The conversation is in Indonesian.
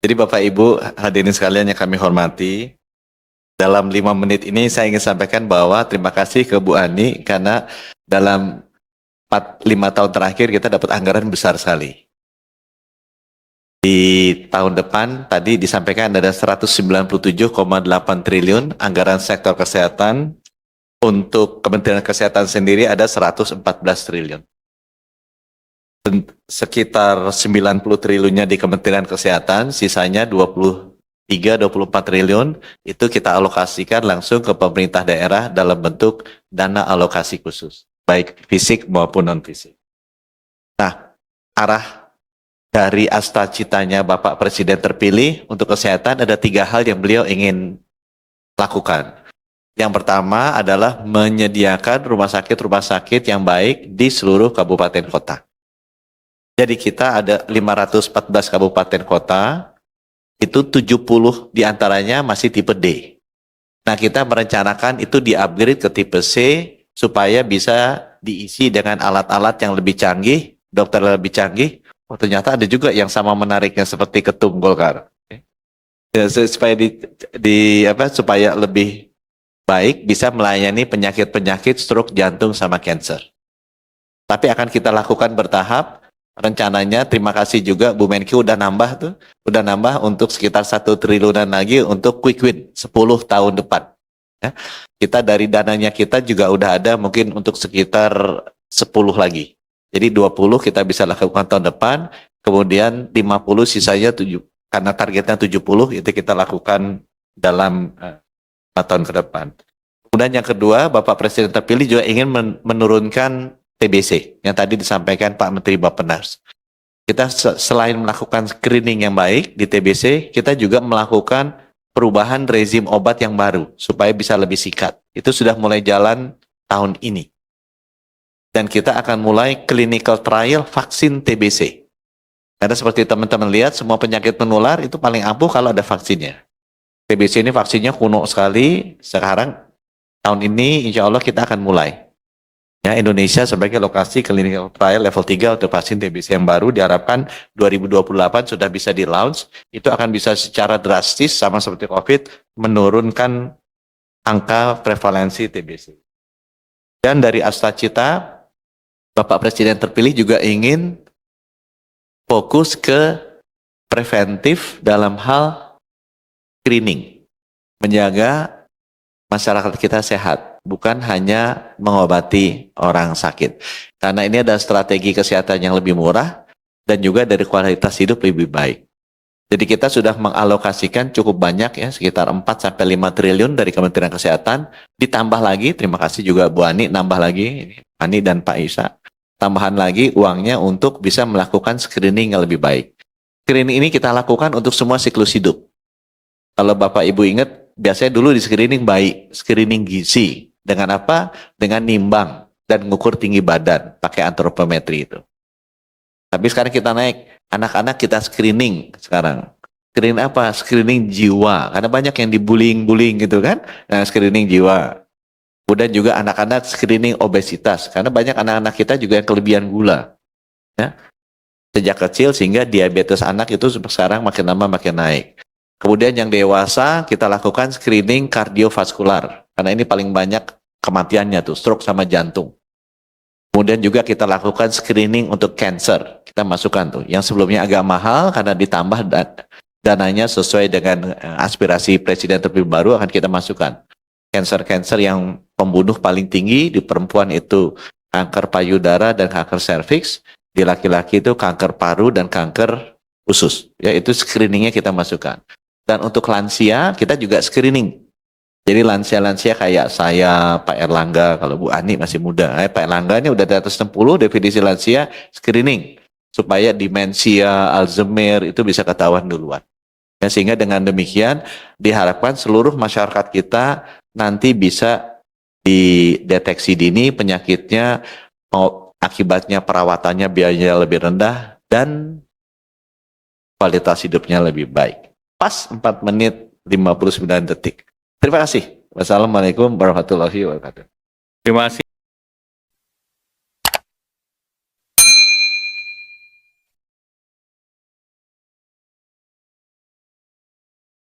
Jadi Bapak Ibu hadirin sekalian yang kami hormati, dalam 5 menit ini saya ingin sampaikan bahwa terima kasih ke Bu Ani karena dalam 4-5 tahun terakhir kita dapat anggaran besar sekali. Di tahun depan tadi disampaikan ada 197,8 triliun anggaran sektor kesehatan. Untuk Kementerian Kesehatan sendiri ada 114 triliun. Sekitar 90 triliunnya di Kementerian Kesehatan, sisanya 23-24 triliun itu kita alokasikan langsung ke pemerintah daerah dalam bentuk dana alokasi khusus, baik fisik maupun non-fisik. Nah, arah dari asta-citanya Bapak Presiden terpilih untuk kesehatan ada 3 hal yang beliau ingin lakukan. Yang pertama adalah menyediakan rumah sakit yang baik di seluruh kabupaten kota. Jadi kita ada 514 kabupaten kota, itu 70 diantaranya masih tipe D. Nah kita merencanakan itu di-upgrade ke tipe C supaya bisa diisi dengan alat-alat yang lebih canggih, dokter lebih canggih. Oh ternyata ada juga yang sama menariknya seperti Ketum Golkar. Ya, supaya lebih baik bisa melayani penyakit-penyakit stroke, jantung, sama cancer. Tapi akan kita lakukan bertahap. Rencananya terima kasih juga Bu Menkyu udah nambah untuk sekitar 1 triliunan lagi untuk quick win 10 tahun depan. Ya. Kita dari dananya kita juga udah ada mungkin untuk sekitar 10 lagi. Jadi 20 kita bisa lakukan tahun depan, kemudian 50 sisanya 7, karena targetnya 70 itu kita lakukan dalam 4 tahun ke depan. Kemudian yang kedua, Bapak Presiden terpilih juga ingin menurunkan TBC yang tadi disampaikan Pak Menteri Bappenas. Kita selain melakukan screening yang baik di TBC, kita juga melakukan perubahan rezim obat yang baru supaya bisa lebih sikat. Itu sudah mulai jalan tahun ini. Dan kita akan mulai clinical trial vaksin TBC. Karena seperti teman-teman lihat, semua penyakit menular itu paling ampuh kalau ada vaksinnya. TBC ini vaksinnya kuno sekali, sekarang tahun ini insya Allah kita akan mulai. Ya, Indonesia sebagai lokasi clinical trial level 3 untuk vaksin TBC yang baru diharapkan 2028 sudah bisa di-launch. Itu akan bisa secara drastis sama seperti COVID menurunkan angka prevalensi TBC. Dan dari asta-cita, Bapak Presiden terpilih juga ingin fokus ke preventif dalam hal screening, menjaga masyarakat kita sehat, bukan hanya mengobati orang sakit. Karena ini ada strategi kesehatan yang lebih murah dan juga dari kualitas hidup lebih baik. Jadi kita sudah mengalokasikan cukup banyak ya, sekitar 4-5 triliun dari Kementerian Kesehatan, ditambah lagi, terima kasih juga Bu Ani, nambah lagi, ini Ani dan Pak Isa, tambahan lagi uangnya untuk bisa melakukan screening yang lebih baik. Screening ini kita lakukan untuk semua siklus hidup. Kalau Bapak Ibu ingat, biasanya dulu di screening bayi, screening gizi. Dengan apa? Dengan nimbang dan mengukur tinggi badan, pakai antropometri itu. Tapi sekarang kita naik, anak-anak kita screening sekarang. Screening apa? Screening jiwa. Karena banyak yang dibullying gitu kan. Nah, screening jiwa. Kemudian juga anak-anak screening obesitas. Karena banyak anak-anak kita juga yang kelebihan gula. Ya. Sejak kecil sehingga diabetes anak itu sekarang makin lama makin naik. Kemudian yang dewasa kita lakukan screening kardiovaskular. Karena ini paling banyak kematiannya tuh, stroke sama jantung. Kemudian juga kita lakukan screening untuk cancer. Kita masukkan tuh. Yang sebelumnya agak mahal karena ditambah dananya sesuai dengan aspirasi Presiden terpilih baru akan kita masukkan. Cancer yang pembunuh paling tinggi di perempuan itu kanker payudara dan kanker serviks. Di laki-laki itu kanker paru dan kanker usus. Ya, itu screeningnya kita masukkan. Dan untuk lansia kita juga screening. Jadi lansia-lansia kayak saya, Pak Erlangga, kalau Bu Ani masih muda. Pak Erlangga ini udah di atas 60, definisi lansia screening. Supaya demensia, Alzheimer itu bisa ketahuan duluan. Ya, sehingga dengan demikian diharapkan seluruh masyarakat kita nanti bisa dideteksi dini penyakitnya, akibatnya perawatannya biayanya lebih rendah, dan kualitas hidupnya lebih baik. Pas 4 menit 59 detik. Terima kasih. Wassalamualaikum warahmatullahi wabarakatuh. Terima kasih.